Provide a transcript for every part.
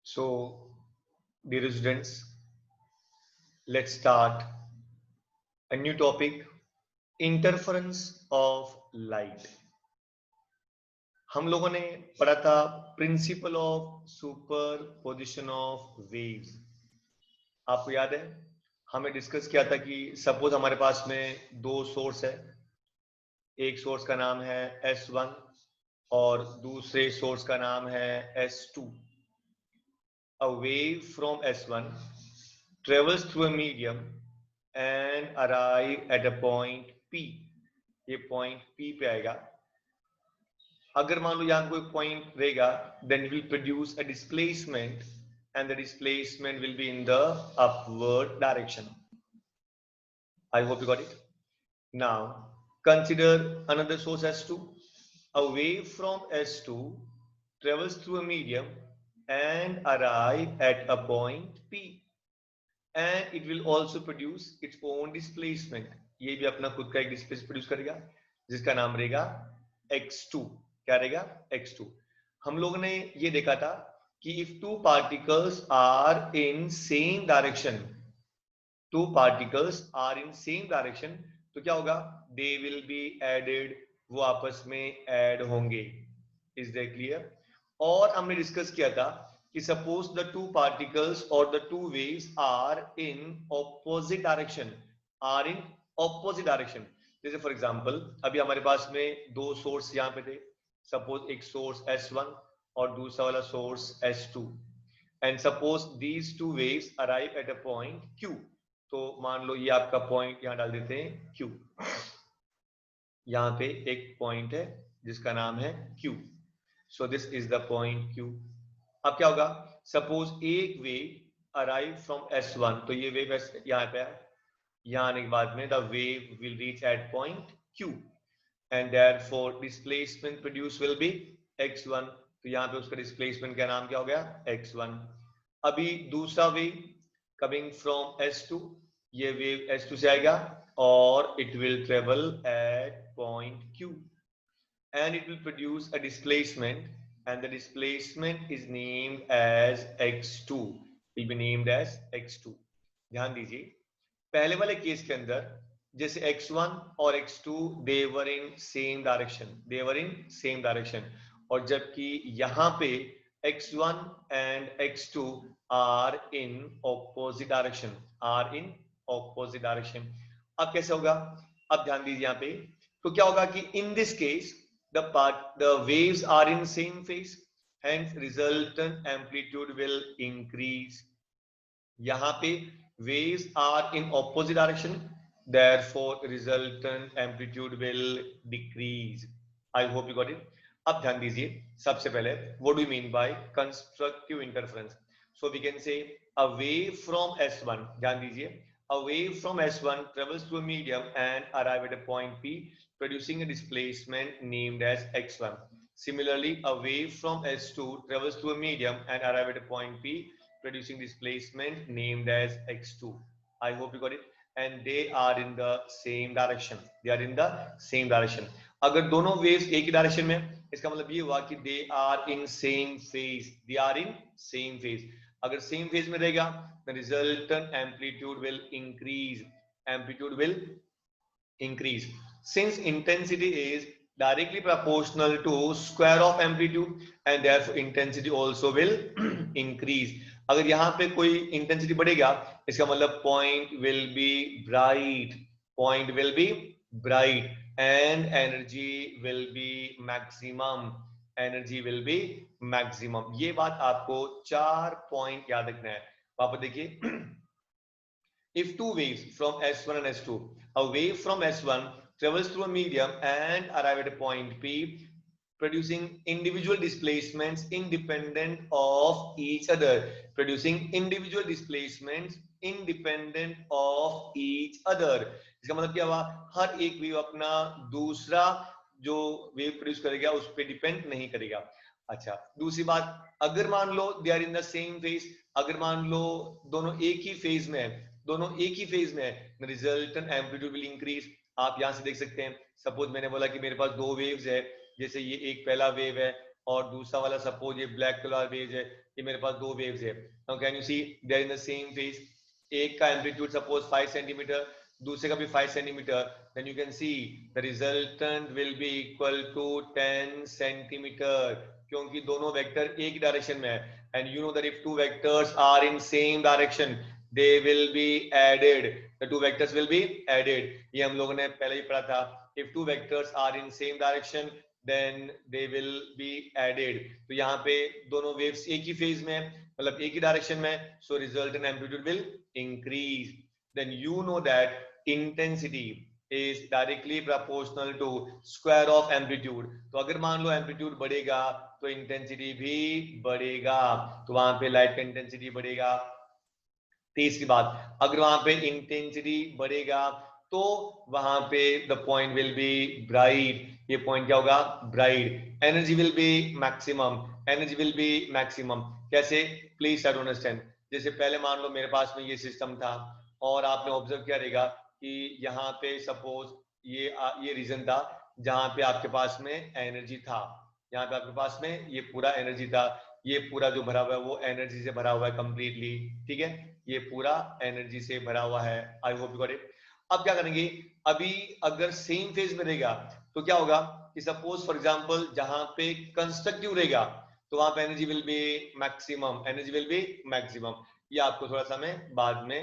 So, dear students, let's start a new topic, interference of light. हम लोगों ने पढ़ा था principle of superposition of waves. आपको याद है हमें डिस्कस किया था कि सपोज हमारे पास में दो सोर्स है, एक सोर्स का नाम है S1 और दूसरे सोर्स का नाम है S2। A wave from S1 travels through a medium and arrive at a point P। ये पॉइंट P पे आएगा। अगर मान लो यहाँ कोई पॉइंट रहेगा, then it will produce a displacement and the displacement will be in the upward direction. I hope you got it. Now consider another source S2. A wave from S2 travels through a medium and arrive at a point P. And it will also produce its own displacement। ये भी अपना खुद का एक displacement produce करेगा जिसका नाम रहेगा x2। क्या रहेगा? x2। हम लोगों ने ये देखा था कि if two particles are in same direction, two particles are in same direction, तो क्या होगा? They will be added, वो आपस में ऐड होंगे। Is that clear? और हमने डिस्कस किया था कि suppose the two particles or the two waves are in opposite direction, are in opposite direction। जैसे फॉर एग्जांपल अभी हमारे पास में दो सोर्स यहाँ पे थे, सपोज एक सोर्स S1 और दूसरा वाला source S2, and suppose these two waves arrive at a point Q। तो मान लो ये आपका पॉइंट यहाँ डाल देते हैं Q। यहाँ पे एक पॉइंट है जिसका नाम है Q। So this is the point Q। अब क्या होगा? सपोज एक वेव अराइव फ्रॉम S1, तो ये वेव यहाँ पे है, यहाँ आने के बाद में the wave will reach at point Q and therefore displacement produce will be x1। तो यहाँ पे उसका डिस्प्लेसमेंट का नाम क्या हो गया? x1। अभी दूसरा वेव कमिंग फ्रॉम S2, ये वेव S2 से आएगा और it will travel eight point Q and it will produce a displacement and the displacement is named as x2, will be named as x2। ध्यान दीजिए पहले वाले केस के अंदर जैसे x1 और x2 they were in same direction, they were in same direction, और जबकि यहाँ पे x1 and x2 are in opposite direction, are in opposite direction। अब कैसे होगा? अब ध्यान दीजिए यहाँ पे, तो क्या होगा कि in this case the waves are in same phase, hence resultant amplitude will increase। यहाँ पे waves are in opposite direction, therefore resultant amplitude will decrease। I hope you got it। अब ध्यान दीजिए सबसे पहले what do you mean by constructive interference? So we can say a wave from S1, ध्यान दीजिए, a wave from S1 travels through a medium and arrive at a point P producing a displacement named as x1। Similarly, a wave from S2 travels through a medium and arrive at a point P producing displacement named as x2। I hope you got it। And they are in the same direction, they are in the same direction। अगर दोनों waves एक ही direction में, इसका मतलब ये हुआ कि they are in same phase, they are in same phase। अगर same phase में रहेगा the resultant amplitude will increase, amplitude will increase since intensity is directly proportional to square of amplitude and therefore intensity also will increase। अगर यहाँ पे कोई intensity बढ़ेगा इसका मतलब point will be bright, point will be bright and energy will be maximum, energy will be maximum। ये बात आपको 4 पॉइंट याद रखना है। वापस देखिए if two waves from S1 and S2, a wave from S1 travels through a medium and arrive at a point P producing individual displacements independent of each other, producing individual displacements independent of each other। इसका मतलब क्या हुआ? हर एक wave अपना दूसरा जो wave produce करेगा उस पर डिपेंड नहीं करेगा। अच्छा, दूसरी बात, अगर मान लो they are in the same phase, अगर मान लो दोनों एक ही फेज में है, दोनों एक ही फेज में है, रिजल्टेंट एम्पलीट्यूड विल इंक्रीज। आप यहां से देख सकते हैं, सपोज मैंने बोला कि मेरे पास दो वेव्स है, जैसे ये एक पहला वेव है और दूसरा वाला सपोज ये ब्लैक कलर वेव है, ये मेरे पास दो वेव्स है. Now can you see they are in the same phase. एक का एम्पलीट्यूड सपोज 5 सेंटीमीटर, दूसरे का भी 5 centimetre. Then you can see the resultant will be equal to 10 centimetre, क्योंकि दोनों वेक्टर एक डायरेक्शन में है. And you know that if two vectors are in same direction they will be added, the two vectors will be added. ये हम लोगों ने पहले ही पढ़ा था. if two vectors are in same direction then they will be added. तो यहाँ पे दोनों waves एक ही phase में, मतलब एक ही डायरेक्शन में, so resultant amplitude will increase. then you know that intensity is directly proportional to square of amplitude. तो अगर मान लो एम्पलीट्यूड बढ़ेगा तो इंटेंसिटी भी बढ़ेगा, तो वहां पे लाइट का इंटेंसिटी बढ़ेगा. तीसरी बात, अगर वहां पे इंटेंसिटी बढ़ेगा तो वहां पे the point will be bright. ये पॉइंट क्या होगा? Bright. Energy will be maximum. Energy will be maximum कैसे? Please try to understand. जैसे पहले मान लो मेरे पास में ये सिस्टम था और आपने ऑब्जर्व किया रहेगा कि यहाँ पे सपोज ये रीजन था जहां पे आपके पास में एनर्जी था. यहाँ पे आपके पास में ये पूरा एनर्जी था. ये पूरा जो भरा हुआ है वो एनर्जी से भरा हुआ है कंप्लीटली. ठीक है, ये पूरा एनर्जी से भरा हुआ है. I hope you got it. अब क्या करेंगे? अभी अगर सेम फेज में रहेगा तो क्या होगा कि सपोज फॉर एग्जांपल जहां पे कंस्ट्रक्टिव रहेगा तो वहां पे energy will be maximum. Energy will be maximum. ये आपको थोड़ा सा मैं बाद में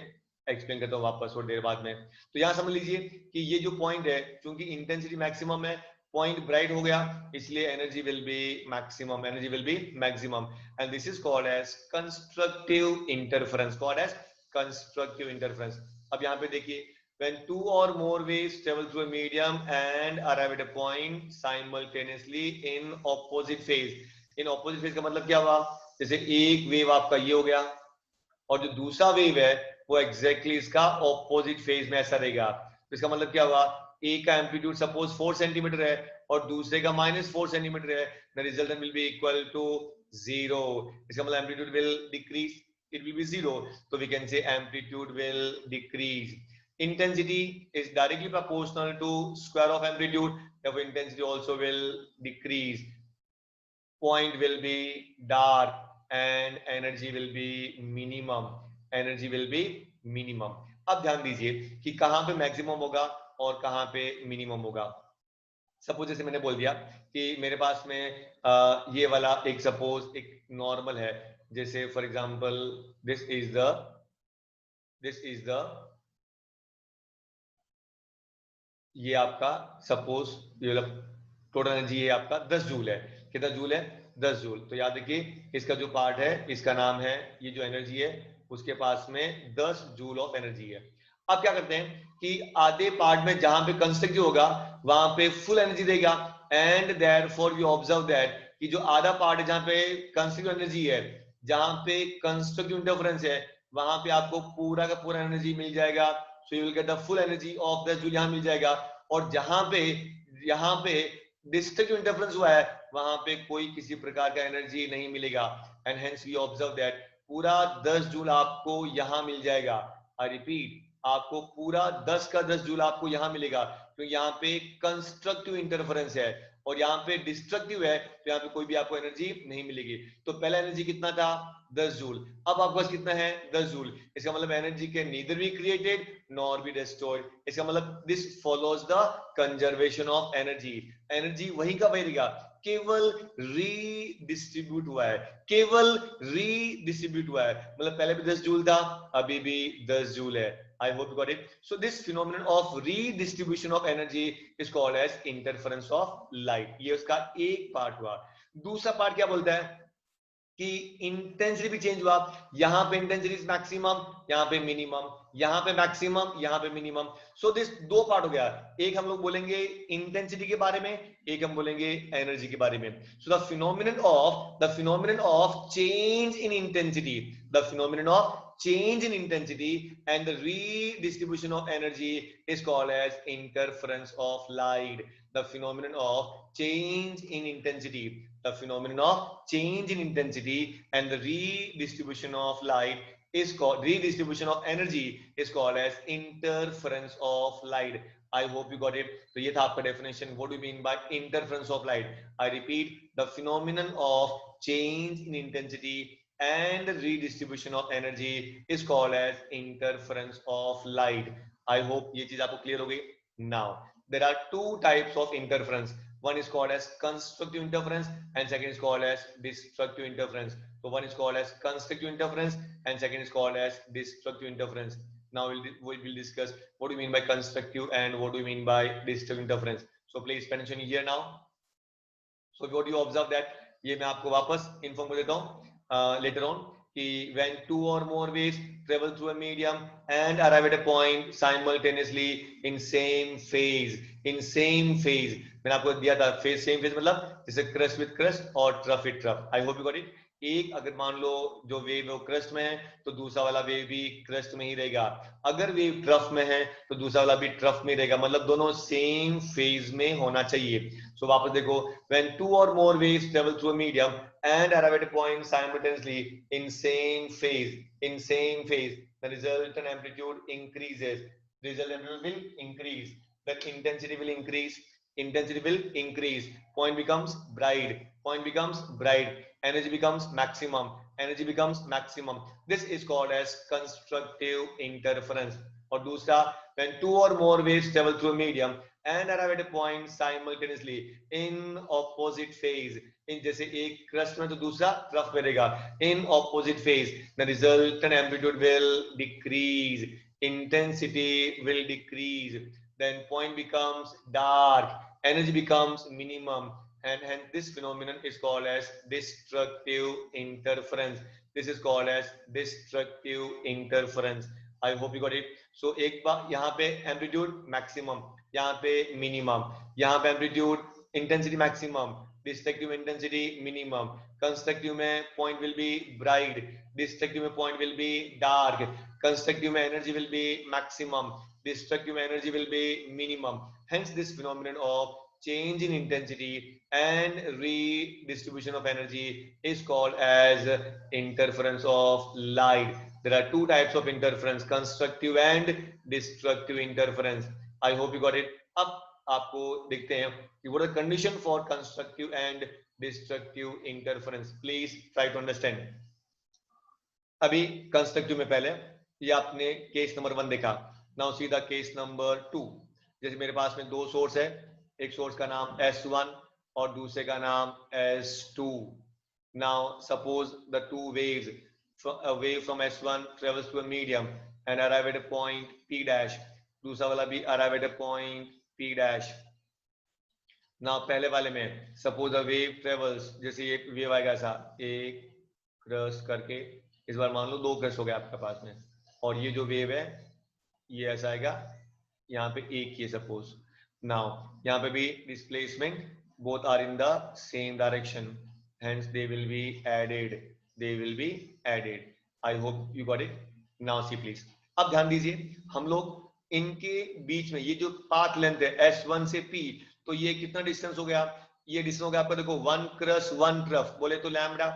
एक्सप्लेन करता हूँ वापस थोड़ी देर बाद में. तो यहाँ समझ लीजिए कि ये जो पॉइंट है, क्योंकि इंटेंसिटी मैक्सिमम है, पॉइंट ब्राइट हो गया, इसलिए energy will be maximum, energy will be maximum. And this is called as constructive interference, called as constructive interference. अब यहाँ पे देखिए, when two or more waves travel through a medium and arrive at a point simultaneously in opposite phase. in opposite phase का मतलब क्या हुआ? जैसे एक वेव आपका ये हो गया और जो दूसरा वेव है वो एग्जैक्टली इसका ऑपोजिट फेज में ऐसा रहेगा. तो इसका मतलब क्या हुआ? एक का एम्पलीट्यूड सपोज 4 सेंटीमीटर है और दूसरे का -4 सेंटीमीटर है. The resultant will be equal to 0. इसका मतलब amplitude will decrease, it will be 0. तो we can say amplitude will decrease. Intensity is directly proportional to square of amplitude. Therefore, intensity also will decrease. Point will be dark and energy will be minimum. Energy will be minimum. अब ध्यान दीजिए कि कहां पे maximum होगा और कहां पे मिनिमम होगा. सपोज जैसे मैंने बोल दिया कि मेरे पास में ये वाला एक सपोज एक नॉर्मल है. जैसे for example this is the ये आपका सपोज ये टोटल एनर्जी ये आपका 10 जूल है. कितना जूल है? 10 जूल. तो याद रखिए इसका जो पार्ट है इसका नाम है, ये जो एनर्जी है उसके पास में 10 जूल ऑफ एनर्जी है. अब क्या करते हैं कि आधे पार्ट में जहां पे कंस्ट्रक्टिव होगा वहां पे फुल एनर्जी देगा. And therefore we observe that कि जो आधा पार्ट है जहां पे कंस्ट्रक्टिव एनर्जी है, जहां पे कंस्ट्रक्टिव इंटरफेरेंस है, वहां पे आपको पूरा का पूरा एनर्जी मिल जाएगा. So you will get the full energy of 10 joule यहाँ मिल जाएगा. और जहां पे डिस्ट्रक्टिव इंटरफेरेंस हुआ है वहां पे कोई किसी प्रकार का एनर्जी नहीं मिलेगा. And hence we observe that पूरा 10 जूल आपको यहां मिल जाएगा. आई रिपीट, आपको पूरा 10 का 10 जूल आपको यहां मिलेगा. तो यहाँ पे कंस्ट्रक्टिव इंटरफेरेंस है और यहाँ पे डिस्ट्रक्टिव है, तो यहाँ पे कोई भी आपको एनर्जी नहीं मिलेगी. तो पहला एनर्जी कितना था? 10 जूल. अब आपके पास कितना है? 10 जूल. इसका मतलब energy can neither be created nor be destroyed. इसका मतलब this follows the conservation of energy. Energy वही का वही रहेगा, केवल रीडिस्ट्रीब्यूट हुआ है, केवल रीडिस्ट्रीब्यूट हुआ है. मतलब पहले भी 10 जूल था, अभी भी 10 जूल है. I hope you got it. So this phenomenon of redistribution of energy is called as interference of light. ये उसका एक पार्ट हुआ. दूसरा पार्ट क्या बोलता है कि इंटेंसिटी भी चेंज हुआ. यहाँ पे इंटेंसिटी मैक्सिमम, यहाँ पे मिनिमम, यहाँ पे मैक्सिमम, यहाँ पे मिनिमम. सो दिस दो पार्ट हो गया. एक हम लोग बोलेंगे इंटेंसिटी के बारे में, एक हम बोलेंगे एनर्जी के बारे में. So the phenomenon of change in intensity, the phenomenon of change in intensity and the redistribution of energy is called as interference of light. The phenomenon of change in intensity, the phenomenon of change in intensity and the redistribution of light is called, redistribution of energy is called as interference of light. I hope you got it. तो ये था आपका definition. What do you mean by interference of light? I repeat, the phenomenon of change in intensity and redistribution of energy is called as interference of light. I hope ये चीज आपको clear हो गई. Now there are two types of interference. One is called as constructive interference and second is called as destructive interference. So one is called as constructive interference and second is called as destructive interference. Now we will discuss what do you mean by constructive and what do you mean by destructive interference. So please pay attention here now. So what you observe that ये मैं आपको वापस inform कर देता हूँ later on कि when two or more waves travel through a medium and arrive at a point simultaneously in same phase मैंने आपको दिया था phase same phase मतलब जैसे crust with crust और trough with trough. I hope you got it. एक अगर मान लो जो वेव है वो क्रस्ट में है तो दूसरा वाला वेव भी क्रस्ट में ही रहेगा. अगर वेव ट्रफ में है तो दूसरा वाला भी ट्रफ में रहेगा. मतलब दोनों सेम फेज में होना चाहिए. सो वापस देखो, when two or more waves travel through a medium and arrive at a point simultaneously in same phase, the resultant amplitude increases. The resultant amplitude will increase. The intensity will increase. Point becomes bright. Energy becomes maximum. This is called as constructive interference. और दूसरा, when two or more waves travel through a medium and arrive at a point simultaneously in opposite phase, in जैसे एक crust में तो दूसरा trough में रहेगा, in opposite phase, the resultant amplitude will decrease, intensity will decrease, then point becomes dark, energy becomes minimum, and hence this phenomenon is called as destructive interference. This is called as destructive interference. I hope you got it. So एक बार यहाँ पे amplitude maximum, यहाँ पे minimum, यहाँ पे amplitude intensity maximum, destructive intensity minimum, constructive में point will be bright, destructive में point will be dark, constructive में energy will be maximum, destructive में energy will be minimum. Hence this phenomenon of change in intensity and redistribution of energy is called as interference of light. There are two types of interference, constructive and destructive interference. I hope you got it. अब आपको देखते हैं कि what are the condition for constructive and destructive interference. Please try to understand. अभी constructive में पहले ये आपने केस नंबर 1 देखा. Now see the case number 2. जैसे मेरे पास में दो सोर्स है, एक सोर्स का नाम S1 और दूसरे का नाम S2. Now suppose the two waves, a wave from S1 travels to a medium and arrive at a point P dash. दूसरा वाला भी arrive at a point P dash. Now पहले वाले में suppose a wave travels, जैसे ये wave आएगा ऐसा एक क्रस करके, इस बार मान लो दो क्रस हो गया आपके पास में, और ये जो वेव है ये ऐसा आएगा, यहाँ पे एक ही सपोज. नाउ यहाँ पे भी displacement both are in the same direction, hence they will be added. I hope you got it. Now see please, अब ध्यान दीजिए, हम लोग इनके बीच में ये जो पाथ लेंथ है S1 से P, तो ये कितना डिस्टेंस हो गया? ये डिस्टेंस हो गया आपका, देखो 1 क्रस 1 ट्रफ बोले तो लैम्डा,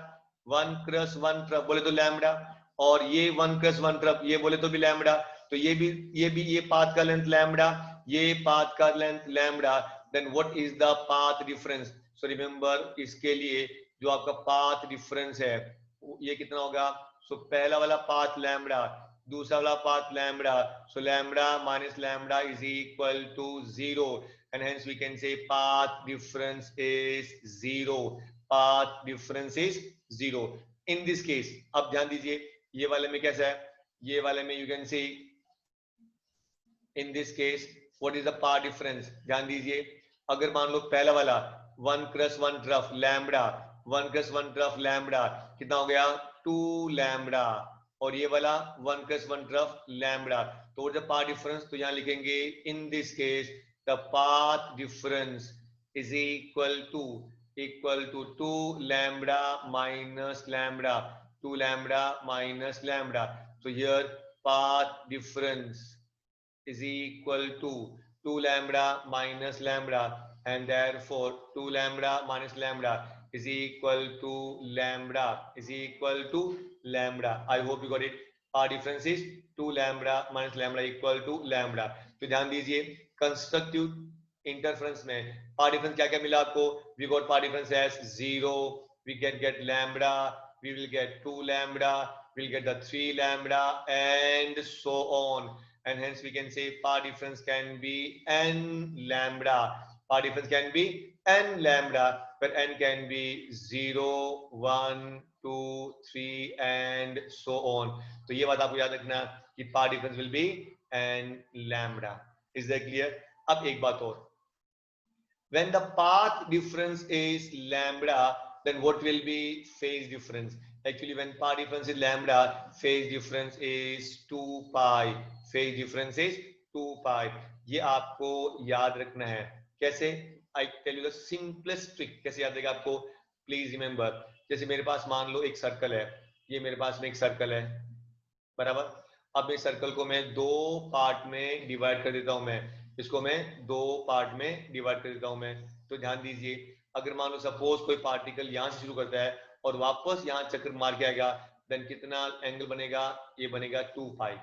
1 क्रस 1 ट्रफ बोले तो लैम्डा, और ये 1 क्रस 1 ट्रफ ये बोले तो भी लैम्डा. तो ये पाथ का लेंथ लैम्डा, ये पाथ का length lambda. Then what is the path difference? So remember, इसके लिए जो आपका पाथ डिफरेंस है ये कितना होगा? सो पहला वाला पाथ लैम्डा, दूसरा वाला path lambda, so lambda minus lambda is equal to 0, and hence we can say path difference is 0. Path difference is 0 in this case. अब ध्यान दीजिए, ये वाले में कैसा है? ये वाले में you can say in this case what is the path difference? ध्यान दीजिए, अगर मान लो पहला वाला 1 cross 1 trough lambda, 1 cross 1 trough lambda कितना हो गया? 2 लैम्डा, और ये वाला 1 क्रस 1 ट्रफ लैम्डा. तो जब पाथ डिफरेंस तो यहाँ लिखेंगे in this case the path difference is equal to 2 lambda minus lambda, 2 lambda minus lambda. So here path difference is equal to 2 lambda minus lambda, and therefore 2 lambda minus lambda is equal to lambda. I hope you got it. Path difference is 2 lambda minus lambda equal to lambda. तो ध्यान दीजिए, constructive interference में part difference क्या क्या मिला आपको? We got part difference as 0, we can get lambda, we will get 2 lambda, we'll get the 3 lambda and so on, and hence we can say part difference can be n lambda. Part difference can be n lambda, where n can be 0, 1, 2, 3 and so on. तो ये बात आपको याद रखना कि part difference will be n lambda. Is that clear? अब एक बात और, when the path difference is lambda, then what will be phase difference? Actually, when path difference is lambda, phase difference is 2 pi. Phase difference is 2 pi. ये आपको याद रखना है. कैसे? I tell you the simplest trick. कैसे याद रहेगा आपको? Please remember. जैसे मेरे पास मान लो एक सर्कल है, ये मेरे पास में एक सर्कल है, बराबर. अब इस सर्कल को मैं दो पार्ट में डिवाइड कर देता हूं. मैं इसको मैं दो पार्ट में डिवाइड कर देता हूं मैं. तो ध्यान दीजिए, अगर मान लो सपोज कोई पार्टिकल यहां से शुरू करता है और वापस यहां चक्कर मार के आएगा, देन कितना एंगल बनेगा? ये बनेगा 2 पाई.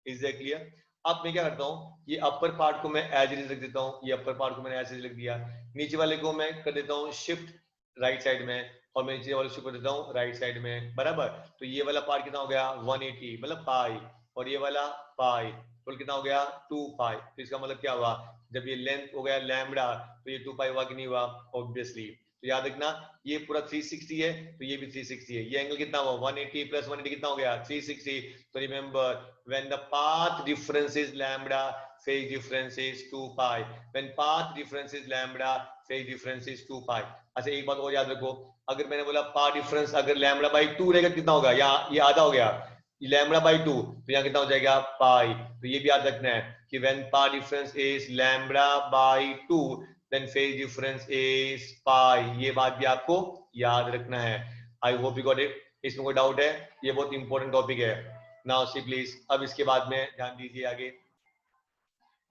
Is that clear? अब मैं क्या करता हूँ, ये अपर पार्ट को मैं एज इट इज रख देता हूँ, ये अपर पार्ट को मैंने एज इट इज रख दिया, नीचे वाले को मैं कर देता हूँ शिफ्ट राइट साइड में, और मैं नीचे वाले शिफ्ट कर देता हूँ राइट साइड में, बराबर. तो ये वाला पार्ट कितना हो गया? 180 मतलब पाई, और ये वाला पाई, तो कितना हो गया? 2 पाई. तो इसका मतलब क्या हुआ? जब ये लेंथ हो गया लैम्बडा, तो ये 2 पाई हुआ कि नहीं हुआ? ऑब्वियसली. तो याद रखना, ये पूरा 360 है, तो ये भी 360 है. ये एंगल कितना हुआ? 180 प्लस 180 कितना हो गया? 360. तो remember, when the path difference is lambda, phase difference is 2 pi. When path difference is lambda, phase difference is 2 pi. अच्छा, एक बात और याद रखो, अगर मैंने बोला path difference अगर lambda by 2 रहेगा कितना होगा? यहाँ ये आधा हो गया, लैम्बडा बाई 2, तो यहाँ कितना हो जाएगा? पाई. तो ये भी याद रखना है कि when path difference is lambda by 2, then phase difference is pi. ये बात भी आपको याद रखना है. I hope you got it. इसमें कोई डाउट है? ये बहुत इंपॉर्टेंट टॉपिक है. नाउ सी प्लीज, अब इसके बाद में ध्यान दीजिए आगे.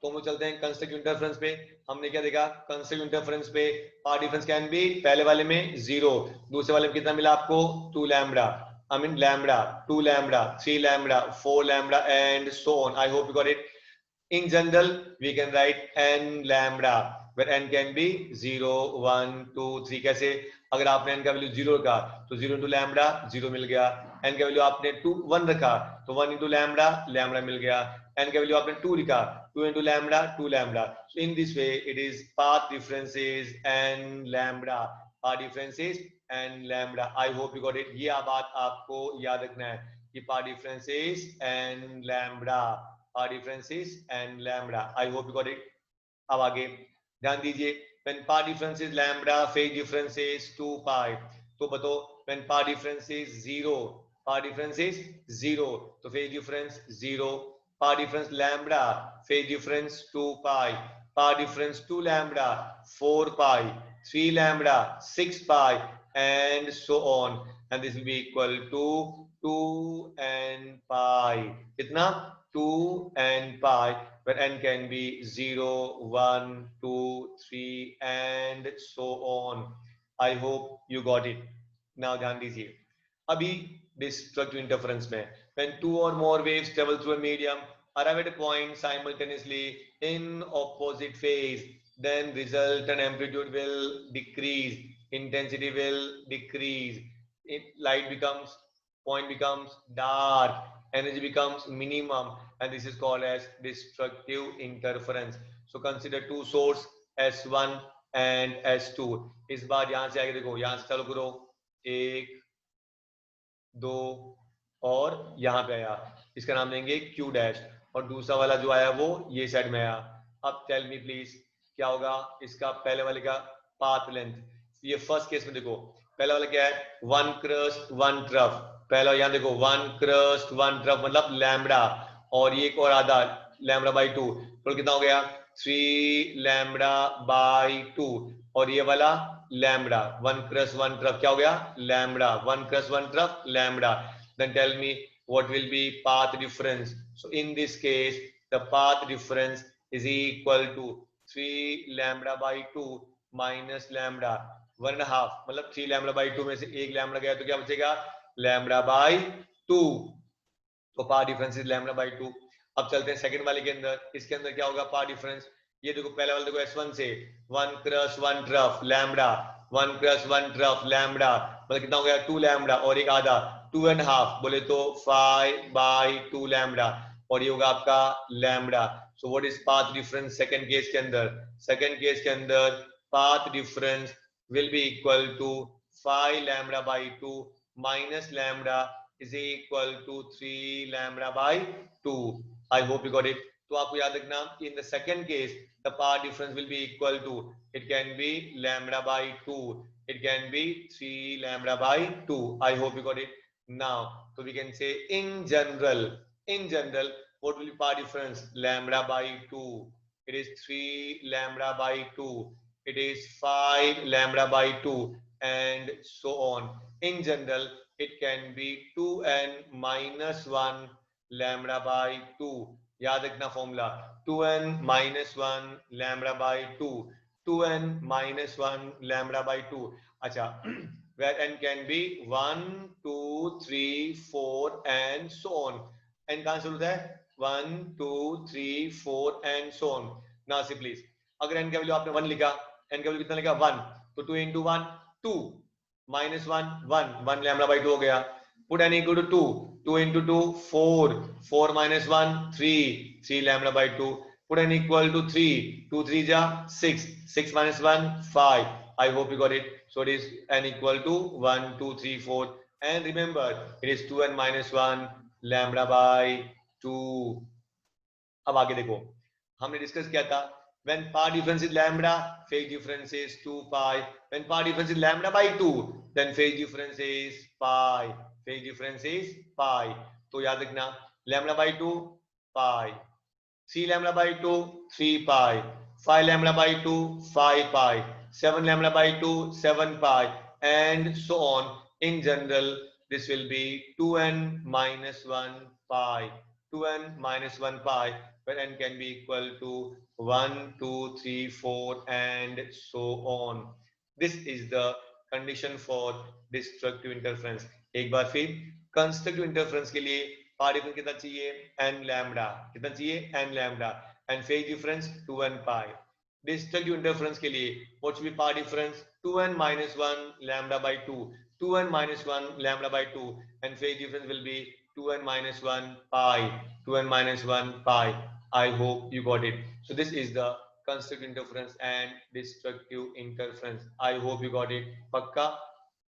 तो हम चलते हैं कंस्ट्रक्टिव इंटरफेरेंस पे. हमने क्या देखा? कंस्ट्रक्टिव इंटरफेरेंस पे पाथ डिफरेंस कैन बी, पहले वाले में 0, दूसरे वाले में कितना मिला आपको? 2 lambda, I mean lambda, 2 lambda, 3 lambda, 4 lambda and so on. I hope you got it. In general, we can write n lambda, where n can be 0, 1, 2, 3. कैसे? अगर आपने n का वैल्यू 0 रखा तो 0 into lambda 0 मिल गया. n का value आपने 1 रखा तो 1 into lambda lambda मिल गया. n का वैल्यू आपने 2 लिखा, 2 into lambda 2 lambda. So in this way, it is path difference is n lambda. Path difference is n lambda. I hope you got it. ये बात आपको याद रखना है कि path difference is n lambda. Path difference is n lambda. I hope you got it. अब आगे ध्यान दीजिए. When path difference is lambda, phase difference is 2 pi. तो बताओ, when path difference is 0, path difference is 0, तो phase difference 0. Path difference lambda, phase difference 2 pi. Path difference 2 lambda, 4 pi. 3 lambda, 6 pi, and so on. And this will be equal to 2n pi. कितना? 2n pi, where n can be 0, 1, 2, 3 and so on. I hope you got it. Now ध्यान दीजिए, अभी destructive interference में when two or more waves travel through a medium arrive at a point simultaneously in opposite phase, then resultant amplitude will decrease, intensity will decrease, light becomes, point becomes dark, energy becomes minimum, and this is called as destructive interference. So consider two source S1 and S2. इस बार यहां से आगे देखो, यहां से चालू करो, 1, 2 और यहां पे आया, इसका नाम देंगे Q डैश, और दूसरा वाला जो आया वो ये साइड में आया. अब टेल मी प्लीज क्या होगा इसका पहले वाले का पाथ लेंथ. ये फर्स्ट केस में देखो, पहला वाला क्या है? 1 क्रस्ट 1 ट्रफ. पहला यहां देखो 1 क्रस्ट 1 ट्रफ मतलब लैम्बडा, और ये एक और आधा लैम्बडा बाई 2, तो कितना हो गया? 3 लैम्बडा बाई 2, और ये वाला लैम्बडा 1 क्रस्ट 1 ट्रफ क्या हो गया? Lambda. 1 crust 1 trough lambda. Then tell me what will be path difference. So in this case, the path difference is equal to 3 lambda by 2 minus lambda 1.5, मतलब 3 lambda by 2 में से एक lambda गया तो क्या बचेगा? lambda by 2. तो path difference is lambda by 2. अब चलते हैं सेकंड वाले के अंदर. इसके अंदर क्या होगा पाथ डिफरेंस? ये देखो पहला वाला देखो S1 से 1 cross 1 trough lambda 1 cross 1 trough lambda मतलब कितना हो गया 2 लैम्बडा और एक आधा 2.5 बोले तो 5/2 लैम्बडा और ये होगा आपका lambda. So what is path difference second case के अंदर? सेकंड केस के अंदर path difference will be equal to 5 lambda by 2 minus lambda is equal to 3 lambda by 2. I hope you got it. तो आपको याद रखना in the second case the path difference will be equal to, it can be lambda by 2, it can be 3 lambda by 2. I hope you got it. Now so we can say in general what will be path difference? Lambda by 2, it is 3 lambda by 2, it is 5 lambda by 2 and so on. In general it can be 2n minus 1 lambda by 2. याद रखना formula 2n minus 1 lambda by 2, 2n minus 1 lambda by 2. अच्छा where n can be 1 2 3 4 and so on. n कहां से होता है 1 2 3 4 and so on. now see please अगर n का value आपने 1 लिखा n का वैल्यू कितना लिखा 1 तो 2 into 1 2 minus 1 lambda by 2 हो गया. put n equal to 2 2 into 2 4 minus 1 3 lambda by 2. put n equal to 3 2 3 ja 6 minus 1 5. I hope you got it. So it is n equal to 1 2 3 4 and remember it is 2n minus 1 lambda by 2. अब आगे देखो हमने discuss किया था when path difference is lambda phase difference is 2 pi. when path difference is lambda by 2 then phase difference is pi. phase difference is pi. तो याद रखना lambda by 2 pi, 3 lambda by 2 3 pi, 5 lambda by 2 5 pi, 7 lambda by 2 7 pi and so on. In general this will be 2n minus 1 pi, 2n minus 1 pi where n can be equal to 1 2 3 4 and so on. This is the condition for destructive interference. एक बार फिर constructive interference के लिए path difference कितना चाहिए n lambda, कितना चाहिए n lambda and phase difference 2n pi. Destructive interference के लिए what should be path difference 2n minus 1 lambda by 2, 2n minus 1 lambda by 2 and phase difference will be 2n minus 1 pi, 2n minus 1 pi. I hope you got it. So this is the constructive interference and destructive interference. I hope you got it. Pakka.